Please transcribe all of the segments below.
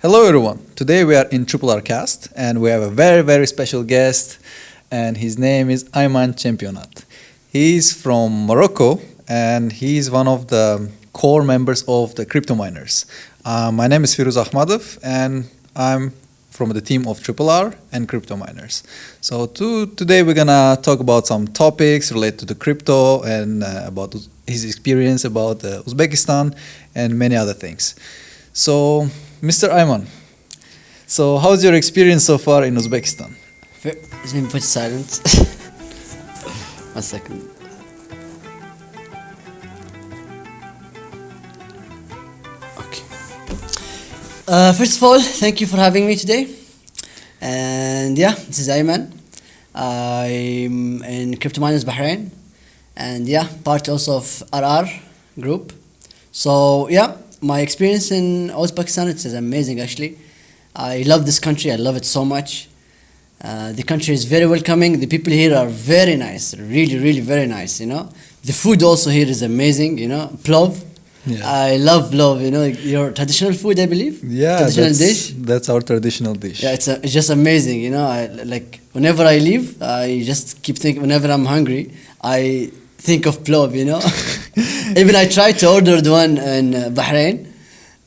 Hello everyone. Today we are in Triple R Cast and we have a very special guest and his name is Ayman Championat. He's from Morocco and he's one of the core members of the CryptoMiners. My name is Firuz Akhmadov and I'm from the team of Triple R and CryptoMiners. So today we're gonna talk about some topics related to the crypto and about his experience about Uzbekistan and many other things. So, Mr. Ayman, so how's your experience so far in Uzbekistan? Let me put silent. 1 second. Okay. First of all, thank you for having me today. And yeah, this is Ayman. I'm in CryptoMiners Bahrain. And yeah, part also of RRRGroup. So yeah, my experience in Uzbekistan is amazing actually. I love this country, I love it so much. The country is very welcoming, the people here are very nice, really very nice, you know. The food also here is amazing, you know, plov. Yeah. I love plov, you know, your traditional food I believe? Yeah, traditional dish. That's our traditional dish. Yeah, it's just amazing, you know. Like whenever I leave, I just keep thinking, whenever I'm hungry, I think of plov, you know. Even I tried to order the one in Bahrain.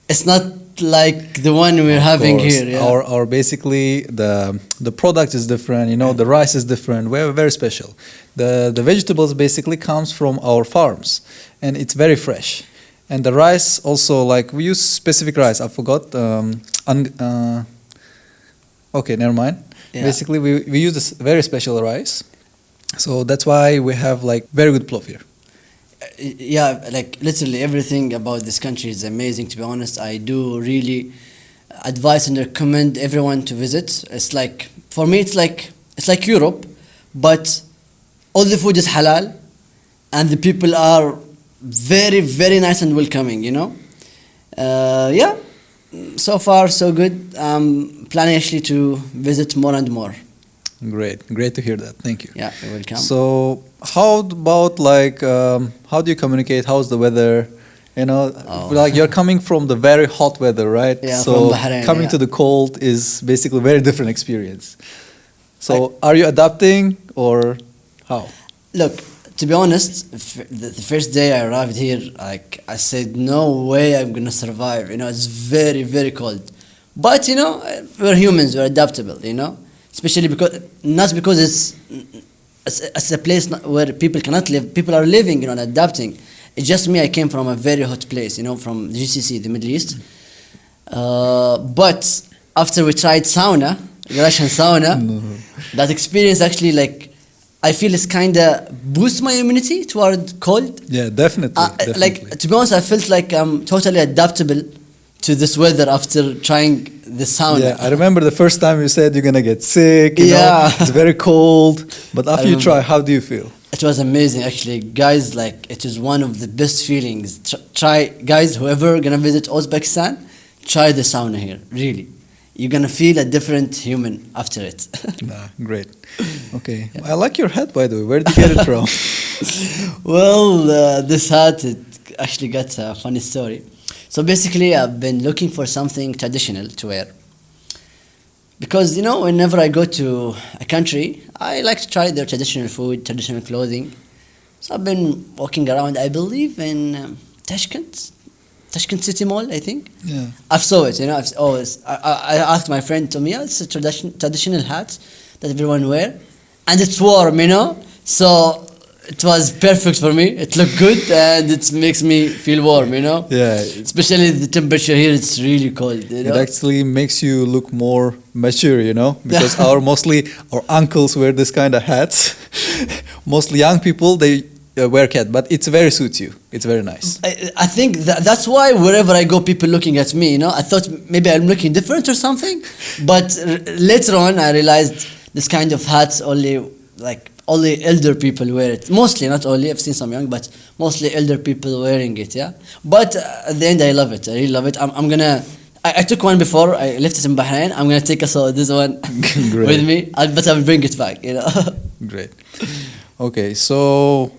It's not like the one we're having here. Yeah. Our basically the product is different. You know, the rice is different. We're very special. The vegetables basically comes from our farms, and it's very fresh. And the rice also, like we use specific rice. I forgot. Okay, never mind. Yeah. Basically, we use this very special rice. So that's why we have like very good plov here. Yeah, like literally everything about this country is amazing. To be honest, I do really advise and recommend everyone to visit. It's like, for me, it's like Europe, but all the food is halal, and the people are very nice and welcoming. You know, yeah. So far so good. I'm planning actually to visit more and more. Great to hear that. Thank you. Yeah, you're welcome. So, how about like how do you communicate? How's the weather? You know, like you're coming from the very hot weather, right? Yeah, so from Bahrain, coming to the cold is basically a very different experience. So, are you adapting or how? Look, to be honest, the first day I arrived here, like I said, no way I'm gonna survive. You know, it's very cold. But you know, we're humans. We're adaptable. You know. Especially because it's a place where people cannot live. People are living, you know, and adapting. It's just me. I came from a very hot place, you know, from the GCC, the Middle East. But after we tried sauna, the Russian sauna, that experience actually, like, I feel it's kind of boosts my immunity toward cold. Yeah, definitely. Like, to be honest, I felt like I'm totally adaptable to this weather after trying the sauna. Yeah, I remember the first time you said you're gonna get sick. You know, it's very cold. But after you try, how do you feel? It was amazing, actually, guys. Like, it is one of the best feelings. Try, guys. Whoever gonna visit Uzbekistan, try the sauna here. Really, you're gonna feel a different human after it. Great. Okay, yeah. I like your hat, by the way. Where did you get it from? Well, this hat, it actually got a funny story. So basically, I've been looking for something traditional to wear. Because, you know, whenever I go to a country, I like to try their traditional food, traditional clothing. So I've been walking around, I believe, in Tashkent City Mall, I think. Yeah. I saw it, you know. I asked my friend, told me, yeah, it's a traditional hat that everyone wear. And it's warm, you know. So it was perfect for me. It looked good and it makes me feel warm, you know? Yeah. Especially the temperature here, it's really cold, you know? It actually makes you look more mature, you know? Because mostly our uncles wear this kind of hats. Mostly young people, they wear cap, but it very suits you. It's very nice. I think that's why wherever I go, people looking at me, you know? I thought maybe I'm looking different or something. But later on, I realized this kind of hats only elder people wear it. Mostly, not only. I've seen some young, but mostly elder people wearing it. Yeah. But at the end, I love it. I really love it. I'm gonna. I took one before. I left it in Bahrain. I'm gonna take this one with me. But I'll bring it back. You know. Great. Okay, so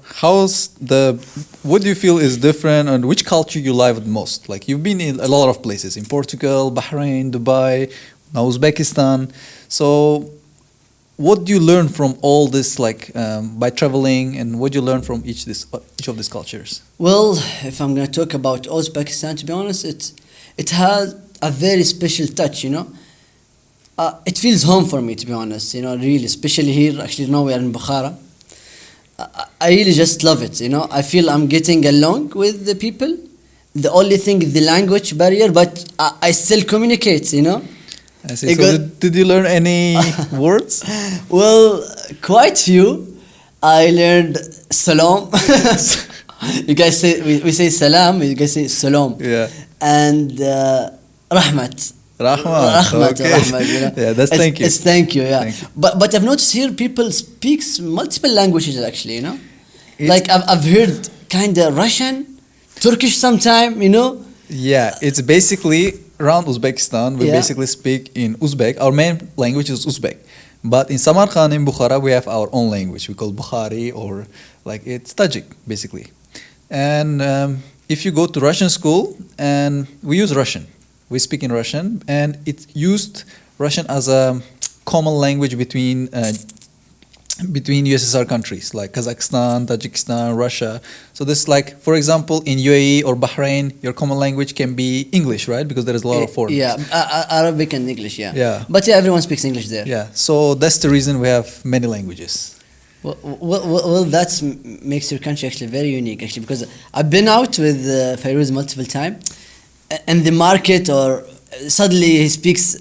what do you feel is different and which culture you love the most? Like you've been in a lot of places, in Portugal, Bahrain, Dubai, now Uzbekistan. So what do you learn from all this, like by traveling, and what do you learn from each of these cultures? Well, if I'm going to talk about Uzbekistan, to be honest, it has a very special touch, you know. It feels home for me, to be honest, you know, really, especially here. Actually, now we are in Bukhara. I really just love it, you know. I feel I'm getting along with the people. The only thing is the language barrier, but I still communicate, you know. I see. So did you learn any words? Well, quite few. I learned salam. You guys say, we say salam, you guys say salam. Yeah. And rahmat. Rahmat. Okay. Rahmat, you know. Yeah, that's thank you. It's thank you, yeah. Thank you. But I've noticed here people speaks multiple languages actually, you know. Like I've heard kind of Russian, Turkish sometime, you know. Yeah, it's basically around Uzbekistan. We basically speak in Uzbek. Our main language is Uzbek. But in Samarkand, in Bukhara, we have our own language. We call Bukhari, or like it's Tajik, basically. And if you go to Russian school, and we use Russian. We speak in Russian, and it used Russian as a common language between USSR countries like Kazakhstan, Tajikistan, Russia. So this, like, for example, in UAE or Bahrain, your common language can be English, right? Because there is a lot of foreigners. Yeah, Arabic and English, yeah. Yeah. But yeah, everyone speaks English there. Yeah, so that's the reason we have many languages. Well, that makes your country actually very unique, actually, because I've been out with Firuz multiple times, in the market, or suddenly he speaks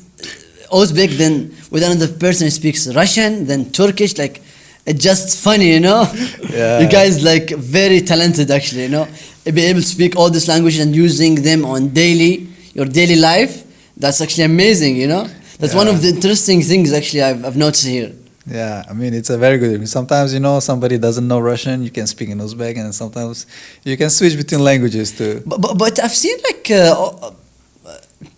Uzbek, then with another person he speaks Russian, then Turkish. Like, it's just funny, you know. Yeah. You guys like very talented, actually, you know. Be able to speak all these languages and using them on your daily life. That's actually amazing, you know. That's one of the interesting things actually I've noticed here. Yeah, I mean, it's a very good. Sometimes, you know, somebody doesn't know Russian, you can speak in Uzbek, and sometimes you can switch between languages too. But I've seen like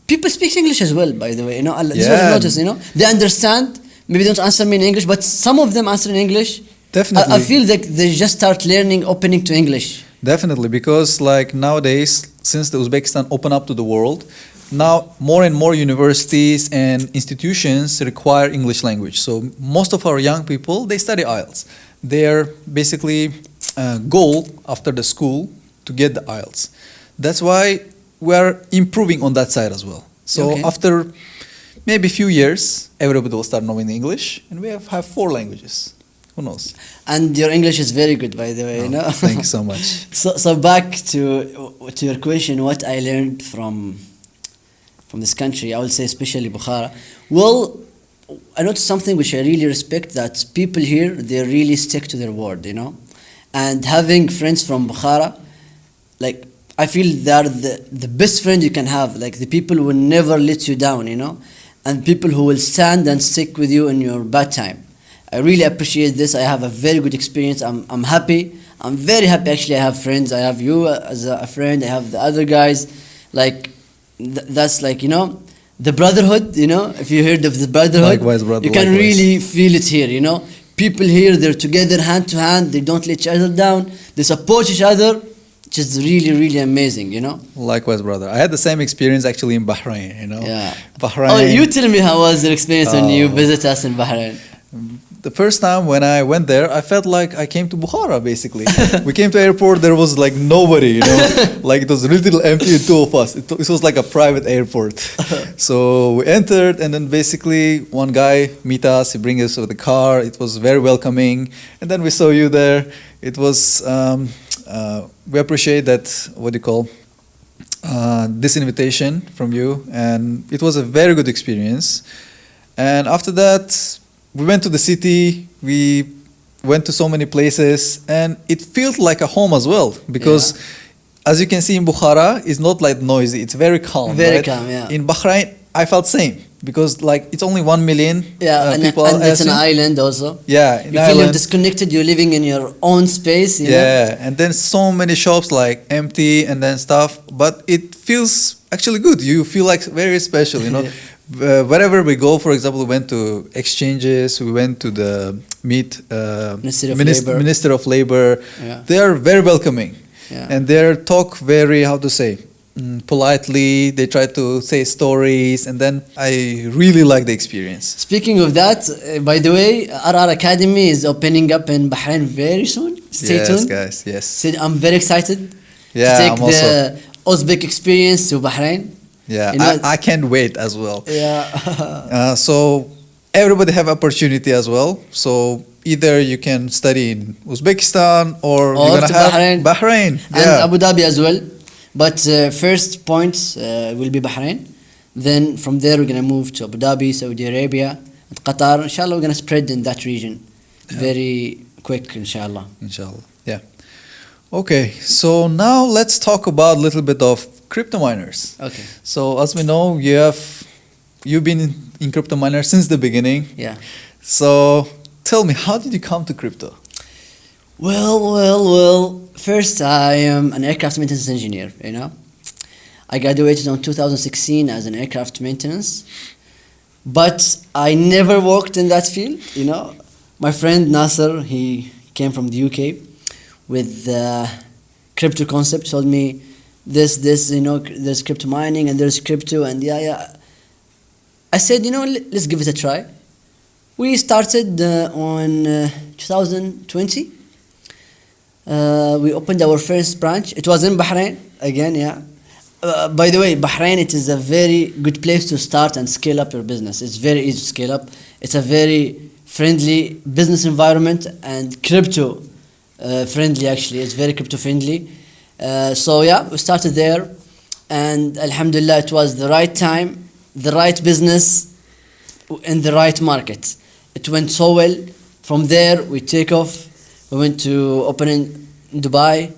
people speak English as well, by the way. You know, this is what I noticed. You know, they understand. Maybe they don't answer me in English, but some of them answer in English. Definitely. I feel like they just start learning, opening to English. Definitely, because like nowadays, since the Uzbekistan opened up to the world, now more and more universities and institutions require English language. So most of our young people, they study IELTS. Their basically goal after the school to get the IELTS. That's why we are improving on that side as well. So after maybe a few years, everybody will start knowing English, and we have 4 languages. Who knows? And your English is very good, by the way. You know? Thank you so much. So back to your question, what I learned from this country, I would say especially Bukhara. Well, I noticed something which I really respect, that people here, they really stick to their word, you know. And having friends from Bukhara, like, I feel they are the best friend you can have. Like, the people who will never let you down, you know. And people who will stand and stick with you in your bad time. I really appreciate this. I have a very good experience. I'm happy. I'm very happy, actually. I have friends. I have you as a friend. I have the other guys. Like, that's like, you know, the brotherhood, you know. If you heard of the brotherhood, likewise, brother, you can really feel it here, you know. People here, they're together hand to hand. They don't let each other down. They support each other. Which is really, really amazing, you know. Likewise, brother. I had the same experience actually in Bahrain, you know. Yeah. Bahrain. Oh, you tell me, how was your experience when you visit us in Bahrain? The first time when I went there, I felt like I came to Bukhara, basically. We came to airport, there was like nobody, you know. Like, it was a little empty, 2 of us. It was like a private airport. So we entered, and then basically one guy meet us, he bring us with the car. It was very welcoming. And then we saw you there. It was, we appreciate that, this invitation from you. And it was a very good experience. And after that, we went to the city, we went to so many places, and it feels like a home as well, because as you can see in Bukhara, it's not like noisy, it's very calm. Very calm, yeah. In Bahrain, I felt same, because like it's only 1 million people. And it's an island also. Yeah. You feel you're disconnected, you're living in your own space. You know? And then so many shops like empty and then stuff, but it feels actually good. You feel like very special, you know. wherever we go, for example, we went to exchanges, we went to the Minister of Labor. Yeah. They are very welcoming. Yeah. And they talk very, how to say, politely. They try to say stories, and then I really like the experience. Speaking of that, by the way, RR Academy is opening up in Bahrain very soon. Stay tuned. Yes, guys, yes. So I'm very excited Yeah, to take I'm also. the Uzbek experience to Bahrain. Yeah, You know, I can't wait as well. Yeah. So everybody have opportunity as well. So either you can study in Uzbekistan or you're gonna to have Bahrain. Bahrain. And Yeah. Abu Dhabi as well. But first point will be Bahrain. Then from there we're gonna move to Abu Dhabi, Saudi Arabia, and Qatar. Inshallah, we're gonna spread in that region very quick. Inshallah. Inshallah. Yeah. Okay. So now let's talk about a little bit of CryptoMiners. Okay. So as we know, you've been in CryptoMiners since the beginning. Yeah. So tell me, how did you come to crypto? Well. First, I am an aircraft maintenance engineer. I graduated in 2016 as an aircraft maintenance, but I never worked in that field. My friend Nasser, he came from the UK with the crypto concept. Told me there's crypto mining and there's crypto, and yeah. I said, let's give it a try. We started on 2020. We opened our first branch. It was in Bahrain again, yeah. By the way, Bahrain, it is a very good place to start and scale up your business. It's very easy to scale up. It's a very friendly business environment and crypto friendly, actually. It's very crypto friendly. So yeah, we started there, and alhamdulillah, it was the right time, the right business, in the right market. It went so well. From there, we take off. We went to open in Dubai,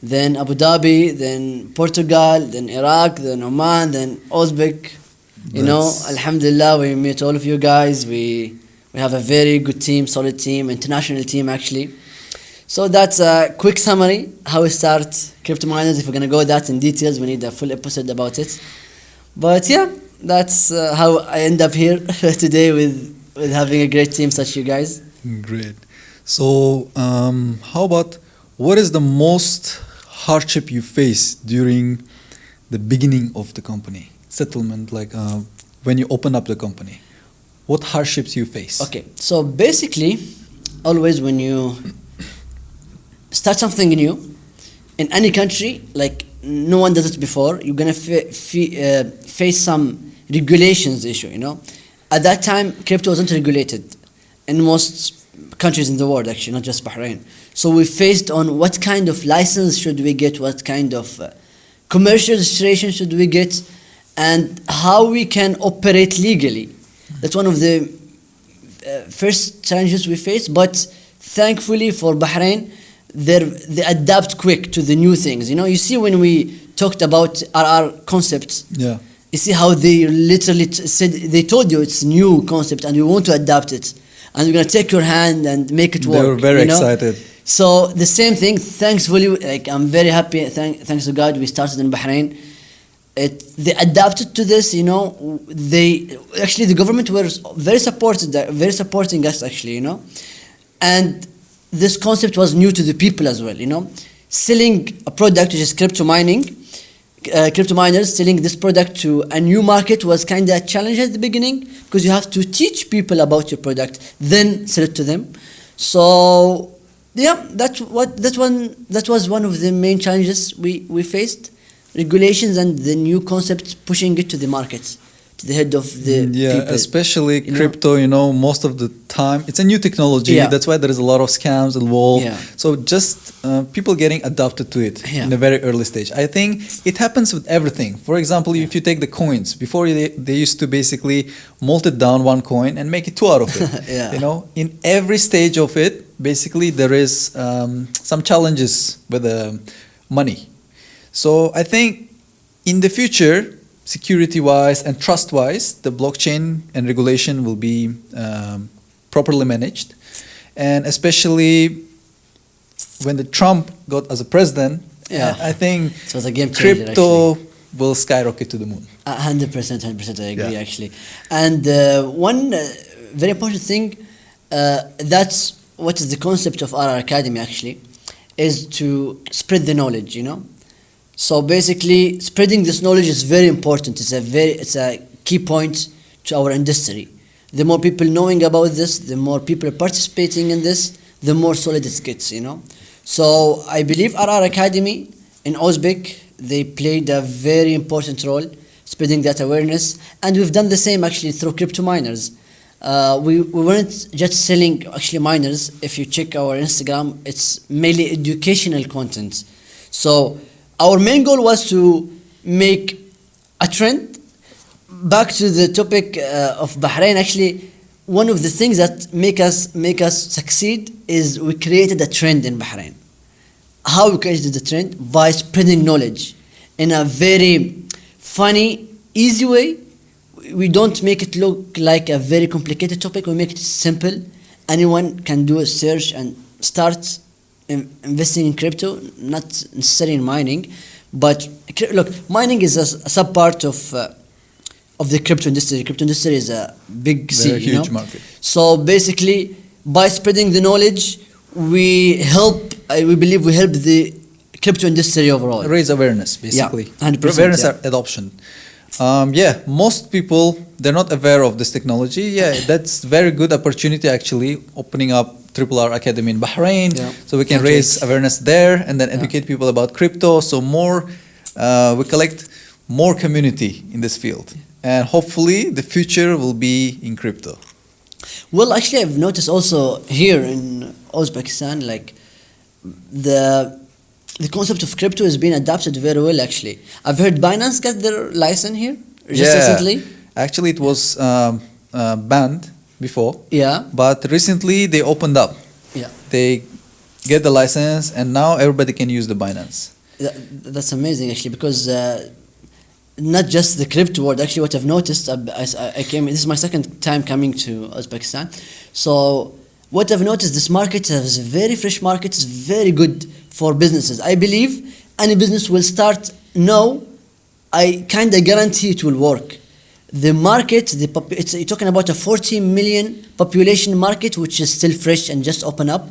then Abu Dhabi, then Portugal, then Iraq, then Oman, then Uzbek. Alhamdulillah, we meet all of you guys. We have a very good team, solid team, international team actually. So that's a quick summary how we start CryptoMiners. If we're gonna go that in details, we need a full episode about it. But yeah, that's how I end up here today with having a great team such you guys. Great. So, how about what is the most hardship you faced during the beginning of the company settlement, like when you open up the company? What hardships you face? Okay, so basically, always when you start something new in any country, like no one does it before, you're gonna face some regulations issue. At that time, crypto wasn't regulated in most countries in the world, actually, not just Bahrain. So we faced on what kind of license should we get, what kind of commercial registration should we get, and how we can operate legally. That's one of the first challenges we faced, but thankfully for Bahrain, they adapt quick to the new things. You see when we talked about RR concepts, Yeah. you see how they literally said, they told you it's new concept and we want to adapt it. And we're going to take your hand and make it work. They were very excited. So the same thing, thankfully, I'm very happy, thanks to God, we started in Bahrain. They adapted to this, the government were very supporting us actually, and this concept was new to the people as well, selling a product which is crypto miners selling this product to a new market was kind of a challenge at the beginning, because you have to teach people about your product, then sell it to them. So yeah, that was one of the main challenges we faced. Regulations and the new concepts pushing it to the market, to the head of the people. Especially crypto, most of the time it's a new technology. Yeah. That's why there is a lot of scams involved. Yeah. So just people getting adapted to it in a very early stage. I think it happens with everything. For example, if you take the coins, before they used to basically melt it down one coin and make it two out of it. Yeah. In every stage of it, basically there is some challenges with the money. So I think in the future, security-wise and trust-wise, the blockchain and regulation will be properly managed. And especially when the Trump got as a president, I think it was a game changer, crypto will skyrocket to the moon. 100%, 100%. I agree, Yeah. actually. And one very important thing, that's what is the concept of RR Academy, actually, is to spread the knowledge, you know. So basically, spreading this knowledge is very important. It's a key point to our industry. The more people knowing about this, the more people participating in this, the more solid it gets, you know. So I believe RR Academy in Uzbek, they played a very important role spreading that awareness, and we've done the same actually through CryptoMiners. We weren't just selling actually miners. If you check our Instagram, it's mainly educational content. So our main goal was to make a trend. Back to the topic of Bahrain, actually, one of the things that make us succeed is we created a trend in Bahrain. How we created the trend? By spreading knowledge in a very funny, easy way. We don't make it look like a very complicated topic. We make it simple. Anyone can do a search and start investing in crypto, not necessarily in mining. But look, mining is a sub part of the crypto industry. Crypto industry is a big sea, Very huge market. So basically, by spreading the knowledge, we believe we help the crypto industry overall. Raise awareness, basically. Yeah, 100%, awareness yeah. and adoption. Most people, they're not aware of this technology. Yeah, that's very good opportunity actually, opening up RRR Academy in Bahrain, Yeah. so we can Okay. raise awareness there and then educate people about crypto. So we collect more community in this field, and hopefully the future will be in crypto. Well, actually, I've noticed also here in Uzbekistan, like the concept of crypto is being adopted very well. Actually, I've heard Binance got their license here just recently. Actually, it was banned before. Yeah, But recently they opened up. yeah. They get the license and now everybody can use the Binance. That's amazing actually, because not just the crypto world. Actually, what I've noticed, I came. This is my second time coming to Uzbekistan. So what I've noticed, this market is a very fresh market. It's very good for businesses. I believe any business will start now. I kind of guarantee it will work. The market, you're talking about a 40 million population market, which is still fresh and just open up.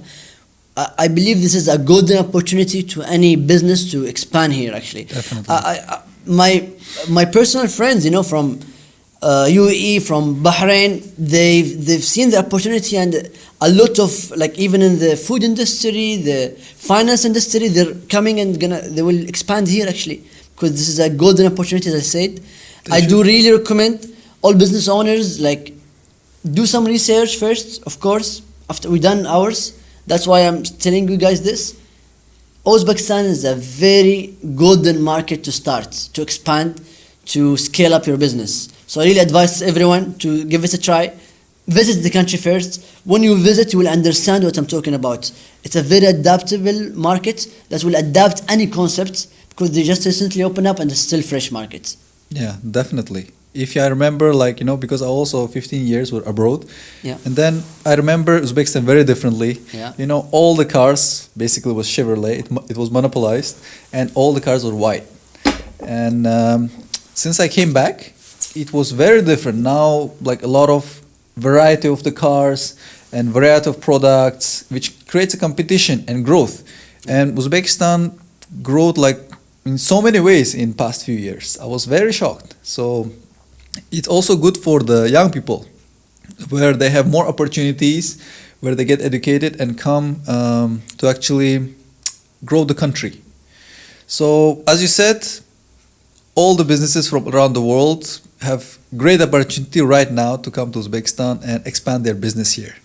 I believe this is a golden opportunity to any business to expand here. Actually, Definitely. My personal friends, you know, from UAE, from Bahrain, they've seen the opportunity, and a lot of, like, even in the food industry, the finance industry, they're coming and they will expand here actually, because this is a golden opportunity, as I said. I do really recommend all business owners, like, do some research first, of course, after we done ours. That's why I'm telling you guys this. Uzbekistan is a very golden market to start, to expand, to scale up your business. So I really advise everyone to give it a try. Visit the country first. When you visit, you will understand what I'm talking about. It's a very adaptable market that will adapt any concept, because they just recently opened up and it's still fresh market. Yeah, definitely. If I remember, like, you know, because I also 15 years were abroad. Yeah. And then I remember Uzbekistan very differently. Yeah. You know, all the cars basically was Chevrolet. It was monopolized and all the cars were white. And since I came back, it was very different. Now, like, a lot of variety of the cars and variety of products, which creates a competition and growth. And Uzbekistan growth, like, in so many ways in past few years. I was very shocked. So it's also good for the young people, where they have more opportunities, where they get educated and come to actually grow the country. So as you said, all the businesses from around the world have great opportunity right now to come to Uzbekistan and expand their business here.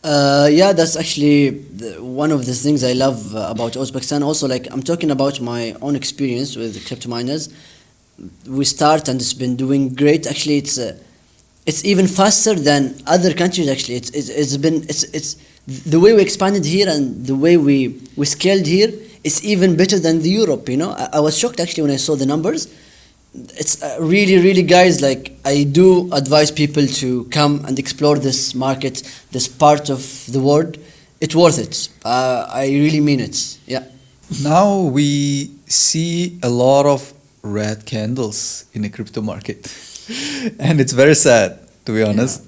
Yeah, that's actually one of the things I love about Uzbekistan. Also, like, I'm talking about my own experience with CryptoMiners. We start and it's been doing great. Actually, it's even faster than other countries. Actually, it's the way we expanded here and the way we scaled here. It's even better than the Europe. You know, I was shocked actually when I saw the numbers. It's really, guys, like, I do advise people to come and explore this market, this part of the world. It's worth it. I really mean it. Yeah. Now we see a lot of red candles in a crypto market. And it's very sad, to be honest.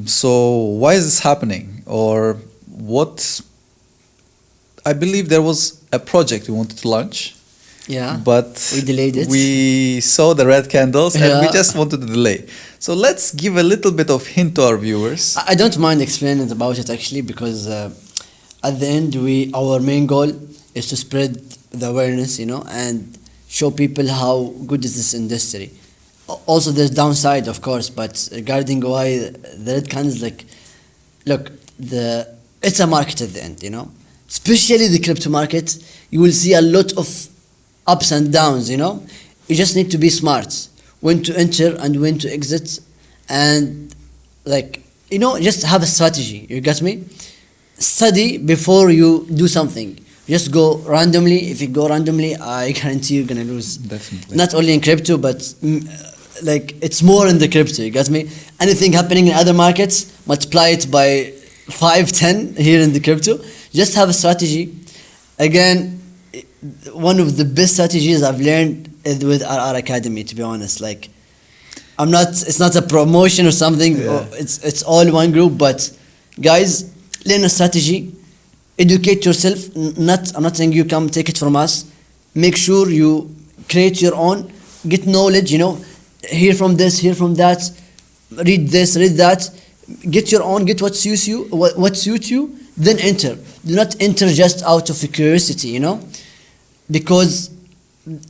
So why is this happening? Or what? I believe there was a project we wanted to launch. Yeah. But we delayed it. We saw the red candles and we just wanted to delay. So let's give a little bit of hint to our viewers. I don't mind explaining about it actually, because at the end our main goal is to spread the awareness, and show people how good is this industry. Also there's downside, of course, but regarding why the red candles, look, it's a market at the end, especially the crypto market. You will see a lot of ups and downs, you just need to be smart when to enter and when to exit, and just have a strategy. You got me? Study before you do something. Just go randomly. If you go randomly, I guarantee you're gonna lose. Definitely. Not only in crypto, but it's more in the crypto. You got me? Anything happening in other markets, multiply it by 5, 10 here in the crypto. Just have a strategy. Again, one of the best strategies I've learned is with RR Academy, to be honest. It's not a promotion or something. Yeah. It's all one group, but guys, learn a strategy, educate yourself. I'm not saying you come take it from us. Make sure you create your own, get knowledge, hear from this, hear from that, read this, read that, get your own, get what suits you, then enter. Do not enter just out of curiosity, because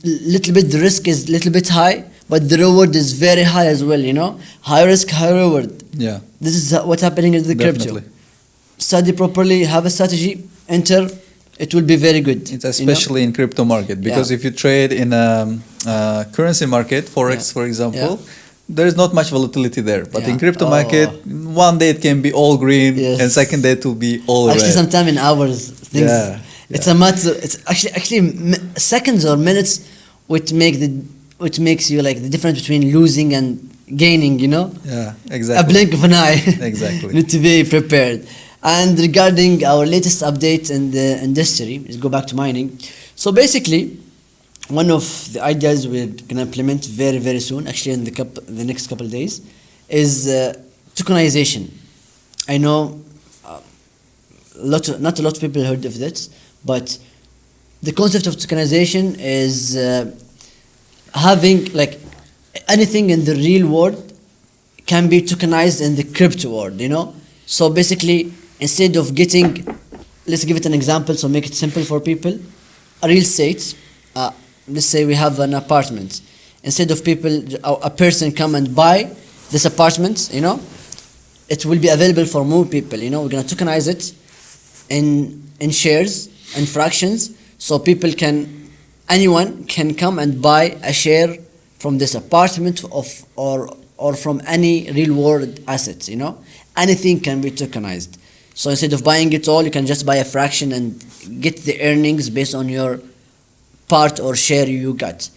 little bit the risk is little bit high, but the reward is very high as well, high risk, high reward. Yeah. This is what's happening in the Definitely. crypto. Study properly, have a strategy, enter. It will be very good. It's especially in crypto market, because if you trade in a currency market, Forex for example, there is not much volatility there. But in crypto market, one day it can be all green, and second day it will be all red. Actually, sometimes in hours, things. It's a matter. It's actually seconds or minutes, which makes you the difference between losing and gaining. Yeah, exactly. A blink of an eye. Exactly. Need to be prepared. And regarding our latest update in the industry, let's go back to mining. So basically, one of the ideas we're gonna implement very, very soon, actually in the next couple of days, is tokenization. I know not a lot of people heard of this, but the concept of tokenization is having anything in the real world can be tokenized in the crypto world. So basically, instead of getting, let's give it an example, so make it simple for people. A real estate, let's say we have an apartment. Instead of a person come and buy this apartment, it will be available for more people. We're gonna tokenize it in shares and fractions, so anyone can come and buy a share from this apartment or from any real world assets. Anything can be tokenized. So instead of buying it all, you can just buy a fraction and get the earnings based on your part or share you got.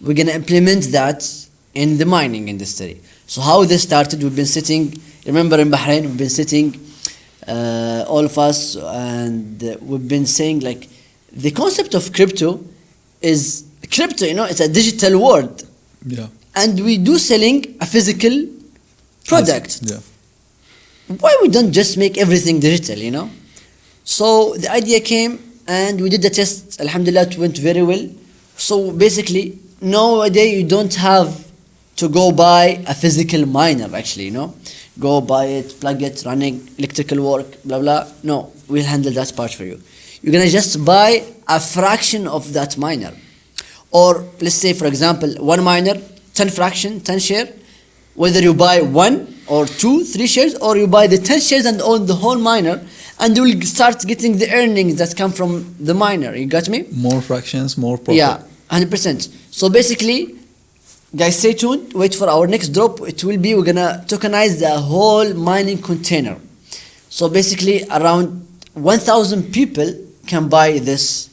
We're gonna implement that in the mining industry. So how this started, we've been sitting, remember in Bahrain, we've been sitting, all of us, and we've been saying the concept of crypto is crypto, it's a digital world. Yeah. And we do selling a physical product. Yeah. Why we don't just make everything digital, So the idea came and we did the test. Alhamdulillah, it went very well. So basically, nowadays you don't have to go buy a physical miner actually, Go buy it, plug it, running, electrical work, blah, blah. No, we'll handle that part for you. You're gonna just buy a fraction of that miner. Or let's say, for example, one miner, 10 fraction, 10 share. Whether you buy 1 or 2, 3 shares, or you buy the 10 shares and own the whole miner, and you will start getting the earnings that come from the miner. You got me? More fractions, more profit. Yeah, 100%. So basically, guys, stay tuned. Wait for our next drop. It will be, we're gonna tokenize the whole mining container. So basically, around 1,000 people can buy this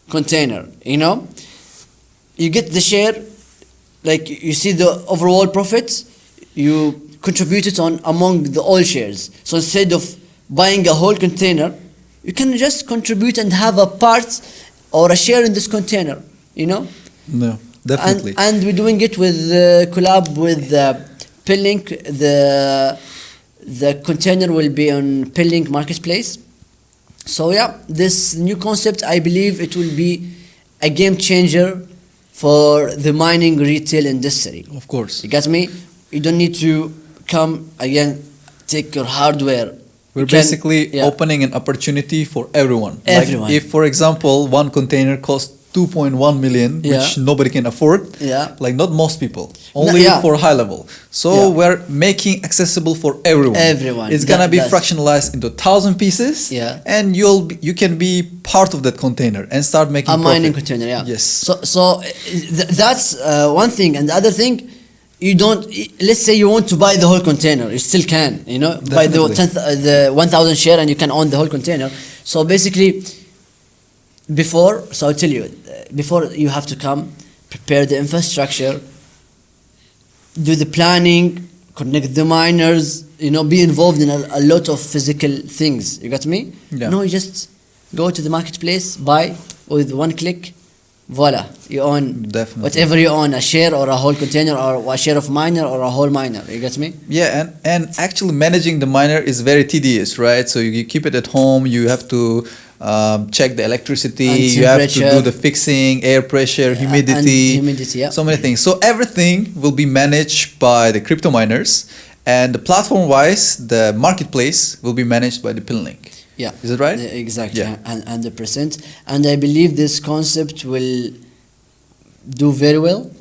container. You get the share, you see the overall profits. You contribute it among the all shares. So instead of buying a whole container, you can just contribute and have a part or a share in this container, No. Definitely. And we're doing it with collab with PinLink. The container will be on PinLink marketplace. So yeah, this new concept, I believe it will be a game changer for the mining retail industry. Of course. You got me? You don't need to come again, take your hardware. We're You can- basically yeah. opening an opportunity for everyone. Everyone. Like if, for example, one container costs 2.1 million, which Yeah. nobody can afford. Yeah. Like not most people, only yeah. for high level. So Yeah. we're making accessible for everyone. Everyone. It's gonna be That's- fractionalized into 1,000 pieces. Yeah. And you can be part of that container and start making A mining profit. container, yeah. Yes. So that's one thing, and the other thing, you don't. Let's say you want to buy the whole container, you still can. You know, buy the Definitely. the 1,000 share, and you can own the whole container. So basically, so I'll tell you, before you have to come, prepare the infrastructure, do the planning, connect the miners. You know, be involved in a lot of physical things. You got me? Yeah. No, you just go to the marketplace, buy with one click. Voila, you own Definitely. whatever you own, a share or a whole container or a share of miner or a whole miner. You get me? Yeah, and actually managing the miner is very tedious, right? So you keep it at home. You have to check the electricity. And You have to temperature. do the fixing, air pressure, humidity, and humidity, yeah. so many things. So everything will be managed by the crypto miners, and the platform-wise, the marketplace will be managed by the PinLink. Yeah. Is it right? Exactly. Yeah. 100%. And I believe this concept will do very well.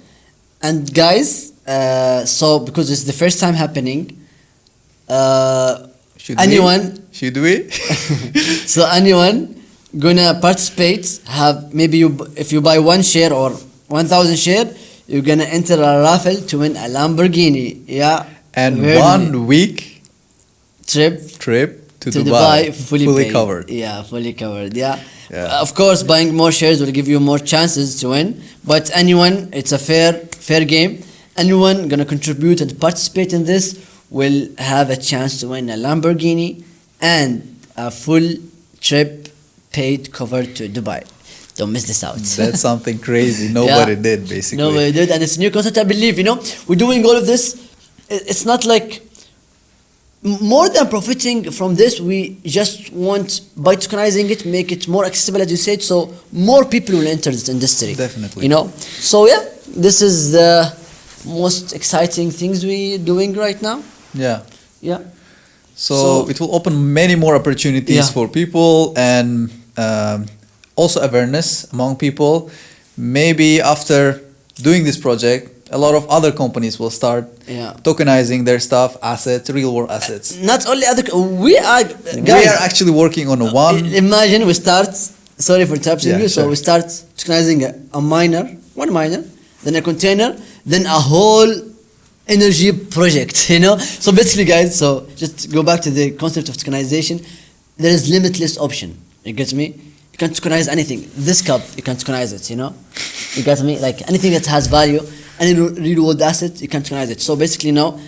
And guys, so because it's the first time happening, Should anyone Should we? so anyone gonna participate, have maybe if you buy one share or 1,000 share, you're gonna enter a raffle to win a Lamborghini. Yeah. And Heard 1 week trip trip to to Dubai, Dubai fully paid. covered. Yeah, fully covered. Yeah. Yeah. Of course, buying more shares will give you more chances to win. But anyone, it's a fair game. Anyone gonna contribute and participate in this will have a chance to win a Lamborghini and a full trip paid covered to Dubai. Don't miss this out. That's something crazy. Nobody did, basically. Nobody did, and it's a new concept. I believe, we're doing all of this. It's not like more than profiting from this. We just want, by tokenizing it, make it more accessible, as you said, so more people will enter this industry. Definitely. So yeah, this is the most exciting things we're doing right now. Yeah. Yeah. So it will open many more opportunities Yeah. for people, and also awareness among people. Maybe after doing this project, a lot of other companies will start tokenizing their stuff, assets, real world assets. Not only other, we are guys. We are actually working on one. Imagine we start. Sorry for interrupting you. So sure. we start tokenizing one miner, then a container, then a whole energy project. So basically, guys. So just go back to the concept of tokenization. There is limitless option. You get me? You can tokenize anything. This cup, you can tokenize it. You get me? Like anything that has value, any real world asset, you can tokenize it. So basically, now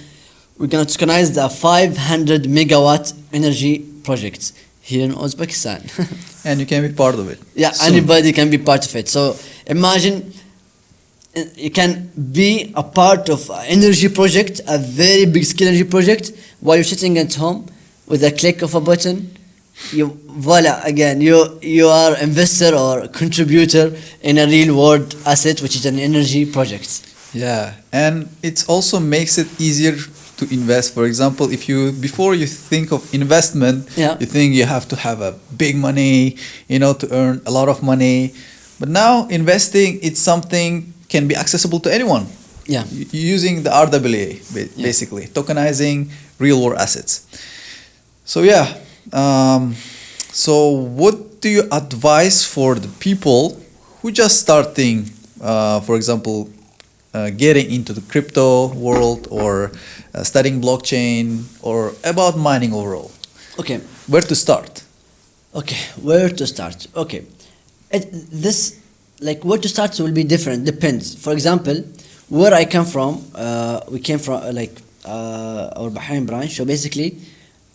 we're gonna tokenize the 500 megawatt energy project here in Uzbekistan. And you can be part of it. Yeah, soon. anybody can be part of it. So imagine you can be a part of an energy project, a very big scale energy project, while you're sitting at home with a click of a button. Voila, again, you are investor or contributor in a real world asset, which is an energy project. Yeah, and it also makes it easier to invest. For example, before you think of investment, you think you have to have a big money, to earn a lot of money. But now investing, it's something can be accessible to anyone. Yeah. Using the RWA, basically, tokenizing real world assets. So yeah, so what do you advise for the people who just starting, for example, getting into the crypto world or studying blockchain or about mining overall? Okay. Where to start? Okay, where to start? Okay. Where to start will be different, depends. For example, where I come from, we came from our Bahrain branch. So basically,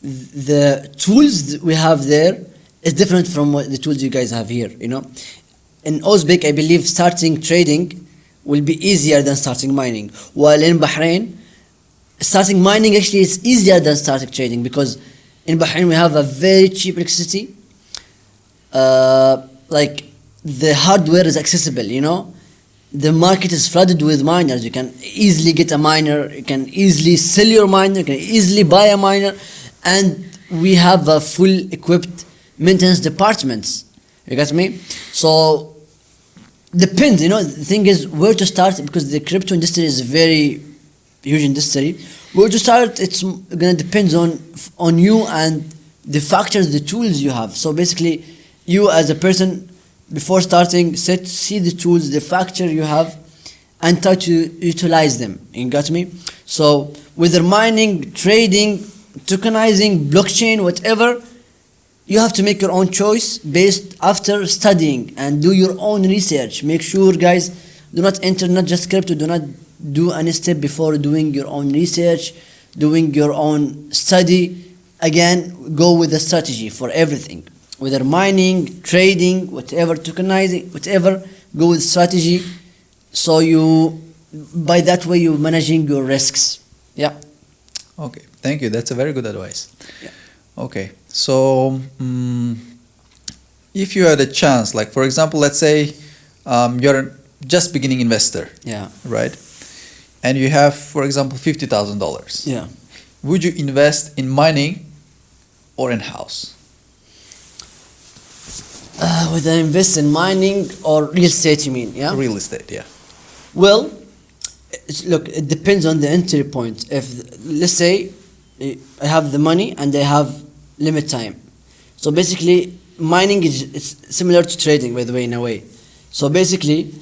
the tools we have there is different from the tools you guys have here. In Uzbek, I believe starting trading will be easier than starting mining. While in Bahrain, starting mining actually is easier than starting trading, because in Bahrain we have a very cheap electricity. Like the hardware is accessible, you know. The market is flooded with miners. You can easily get a miner, you can easily sell your miner, you can easily buy a miner, and we have a full equipped maintenance departments. You got me? So depends, you know. The thing is where to start, because the crypto industry is a very huge industry. Where to start, it's gonna depend on you and the factors, the tools you have. So basically, you as a person, before starting, see the tools, the factor you have, and try to utilize them. You got me? So whether mining, trading, tokenizing, blockchain, whatever, you have to make your own choice based after studying and do your own research. Make sure, guys, do not enter not just crypto, do not do any step before doing your own research, doing your own study. Again, go with the strategy for everything. Whether mining, trading, whatever, tokenizing, whatever, go with strategy. So by that way, you're managing your risks. Yeah. Okay, thank you. That's a very good advice. Yeah. Okay, so if you had a chance, like for example, let's say you're a just beginning investor. Yeah. Right? And you have, for example, $50,000. Yeah. Would you invest in mining or in house? Whether I invest in mining or real estate, you mean? Yeah. Real estate, yeah. Well, look, it depends on the entry point. If, let's say, I have the money and I have limit time. So basically, mining is similar to trading, by the way, in a way. So basically,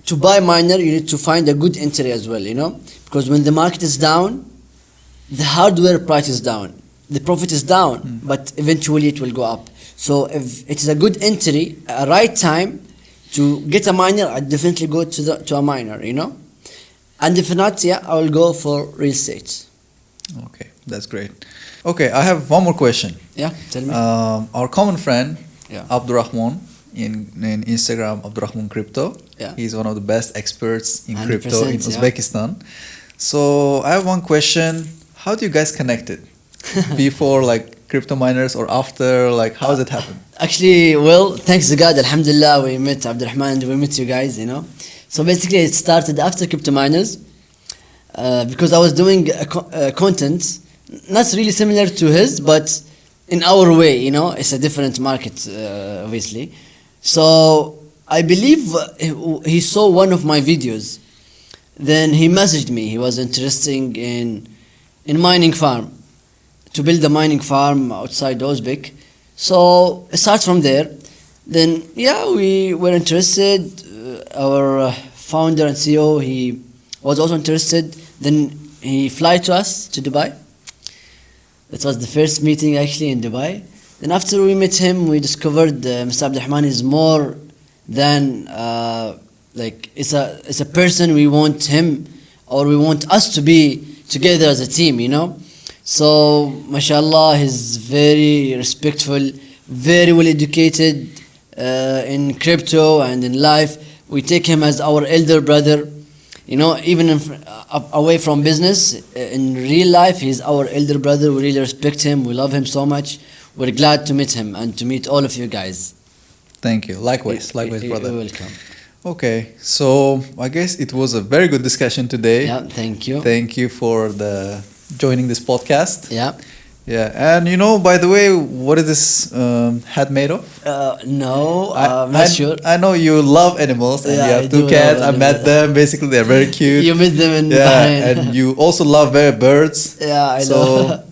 to buy miner, you need to find a good entry as well, you know? Because when the market is down, the hardware price is down. The profit is down, but eventually it will go up. So if it is a good entry, a right time to get a miner, I'd definitely go to a miner, you know? And if not, yeah, I will go for real estate. Okay, that's great. Okay, I have one more question. Yeah, tell me. Our common friend, Yeah. Abdurrahman, in Instagram, Abdurrahman Crypto. Yeah. He's one of the best experts in crypto 100%, in yeah. Uzbekistan. So I have one question. How do you guys connected? Before like CryptoMiners or after? Like how does it happen? Actually, well, thanks to God, Alhamdulillah, we met Abdurrahman and we met you guys, you know. So basically it started after CryptoMiners because I was doing content, not really similar to his, but in our way, you know. It's a different market, obviously. So I believe he saw one of my videos. Then he messaged me. He was interested in mining farm, to build a mining farm outside Uzbek. So it starts from there. Then yeah, we were interested. Our founder and CEO, he was also interested. Then he flew to us to Dubai. That was the first meeting actually in Dubai. Then after we met him, we discovered Mr. Abdurrahman is more than like it's a person. We want him, or we want us to be together as a team, you know. So mashallah, he's very respectful, very well educated in crypto and in life. We take him as our elder brother, you know. Even away from business, in real life, he's our elder brother. We really respect him. We love him so much. We're glad to meet him and to meet all of you guys. Thank you. Likewise, brother. You're welcome. Okay, so I guess it was a very good discussion today. Yeah, thank you. Thank you for joining this podcast. Yeah. Yeah, and you know, by the way, what is this hat made of? No, I'm not sure. I know you love animals, and Yeah, you I have two do cats. love I met animals. them. Basically, they're very cute. You met them in Yeah, Bahrain. and you also love birds. Yeah, I so know.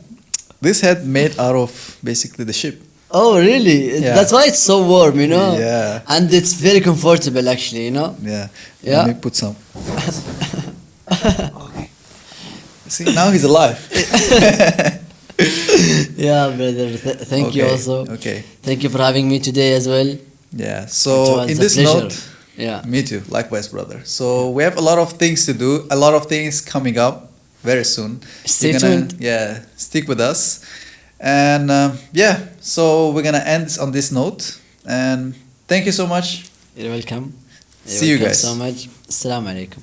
this hat made out of basically the ship. Oh, really? Yeah. That's why it's so warm, you know? Yeah. And it's very comfortable, actually, you know? Yeah. Yeah. Let me put some. Okay. See, now he's alive. Yeah, brother. Thank you Okay, also. okay. Thank you for having me today as well. Yeah. It So was in a this pleasure. note, Yeah. me too. Likewise, brother. So we have a lot of things to do. A lot of things coming up very soon. Stay We're gonna- tuned. Yeah. Stick with us. And yeah. So we're gonna end this on this note. And thank you so much. You're welcome. See you welcome guys. so much. السلام عليكم.